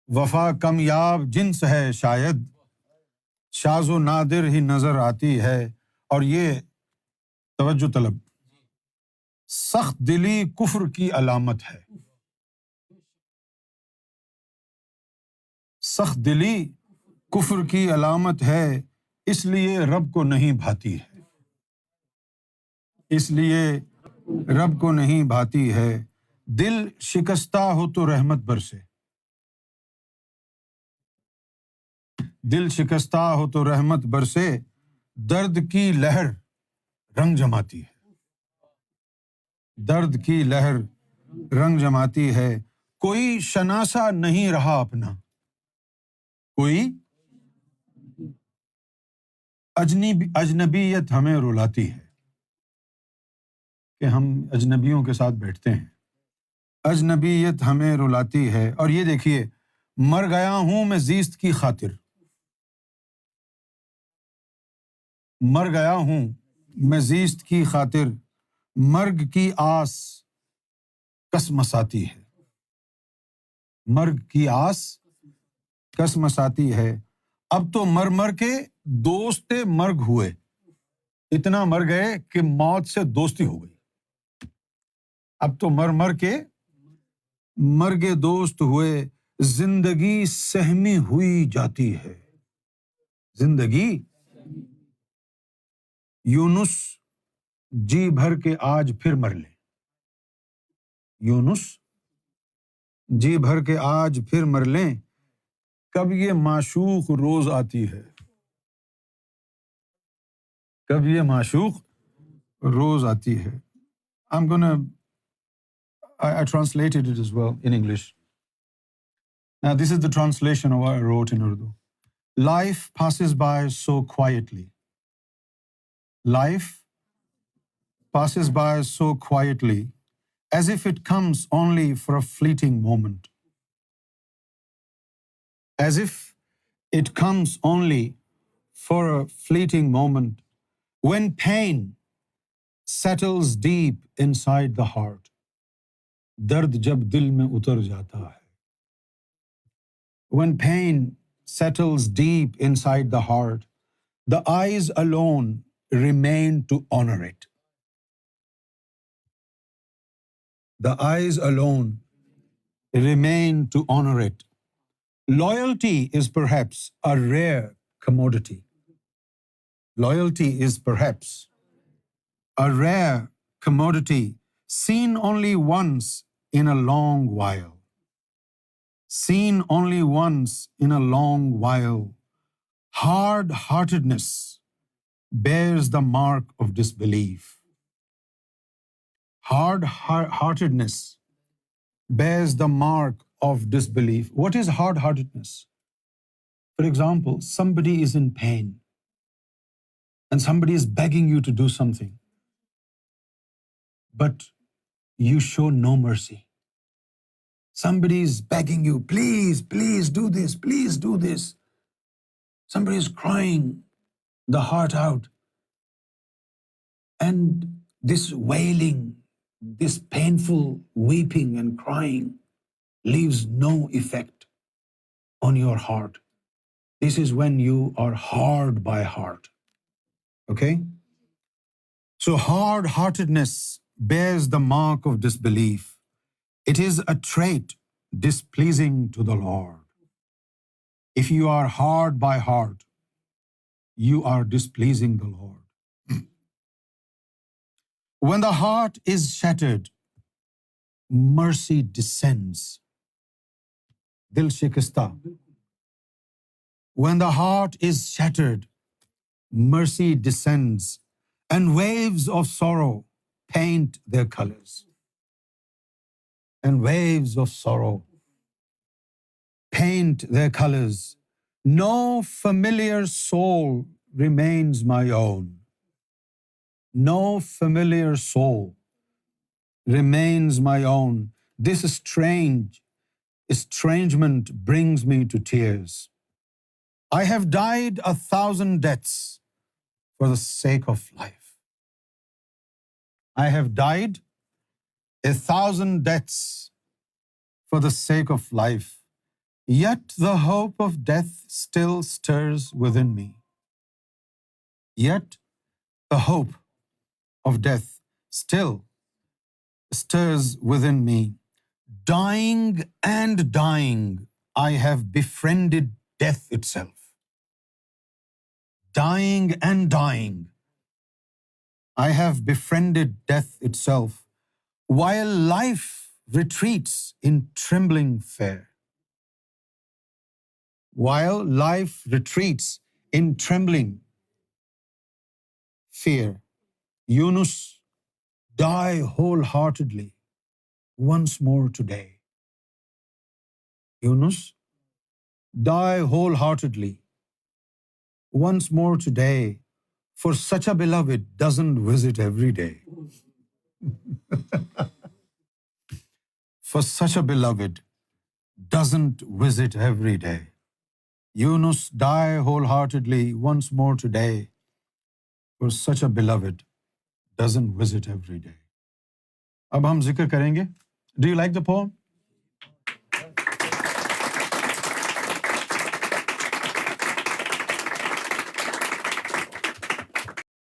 وفا کمیاب جنس ہے شاید، شاذ و نادر ہی نظر آتی ہے. اور یہ توجہ طلب، سخت دلی کفر کی علامت ہے. سخت دلی کفر کی علامت ہے، اس لیے رب کو نہیں بھاتی ہے. اس لیے رب کو نہیں بھاتی ہے. دل شکستہ ہو تو رحمت برسے. دل شکستہ ہو تو رحمت برسے، درد کی لہر رنگ جماتی ہے. درد کی لہر رنگ جماتی ہے. کوئی شناسا نہیں رہا اپنا، کوئی اجنبیت ہمیں رلاتی ہے کہ ہم اجنبیوں کے ساتھ بیٹھتے ہیں. اجنبیت ہمیں رلاتی ہے. اور یہ دیکھیے، مر گیا ہوں میں زیست کی خاطر. مر گیا ہوں میں زیست کی خاطر، مرگ کی آس کس مساتی ہے. مرگ کی آس کس مساتی ہے. اب تو مر مر کے دوست مرگ ہوئے، اتنا مر گئے کہ موت سے دوستی ہو گئی. اب تو مر مر کے مرگ دوست ہوئے، زندگی سہمی ہوئی جاتی ہے. زندگی یونس جی بھر کے آج پھر مر لے. یونس جی بھر کے آج پھر مر لیں، کب یہ معشوق روز آتی ہے. کب یہ معشوق روز آتی ہے. I translated it as well in English. Now this is the translation of what I wrote in Urdu. Life passes by so quietly. Life passes by so quietly, as if it comes only for a fleeting moment. As if it comes only for a fleeting moment, when pain settles deep inside the heart. درد جب دل میں اتر جاتا ہے. When pain settles deep inside the heart, the eyes alone remain to honor it. The eyes alone remain to honor it. Loyalty is perhaps a rare commodity. Loyalty is perhaps a rare commodity, seen only once in a long while. Seen only once in a long while. Hard-heartedness bears the mark of disbelief. Hard-heartedness bears the mark of disbelief. What is hard-heartedness? For example, somebody is in pain and somebody is begging you to do something, but you show no mercy. Somebody is begging you, please, please do this, please do this. Somebody is crying the heart out. And this wailing, this painful weeping and crying leaves no effect on your heart. This is when you are hard by heart. Okay? So hard-heartedness bears the mark of disbelief. It is a trait displeasing to the Lord. If you are hard by heart, you are displeasing the Lord. When the heart is shattered, mercy descends. Dil shikasta. When the heart is shattered, mercy descends, and waves of sorrow paint their colors. And waves of sorrow paint their colors. No familiar soul remains my own. No familiar soul remains my own. This estrangement brings me to tears. I have died 1,000 deaths for the sake of life. I have died 1,000 deaths for the sake of life. Yet the hope of death still stirs within me. Yet the hope of death still stirs within me. Dying and dying, I have befriended death itself. Dying and dying, I have befriended death itself, while life retreats in trembling fear. While life retreats in trembling fear. Yunus, die wholeheartedly once more today. Yunus, die wholeheartedly once more today, for such a beloved doesn't visit every day. For such a beloved doesn't visit every day. Yunus, die wholeheartedly once more today, for such a beloved doesn't visit every day. اب ہم ذکر کریں گے. Do you like the poem?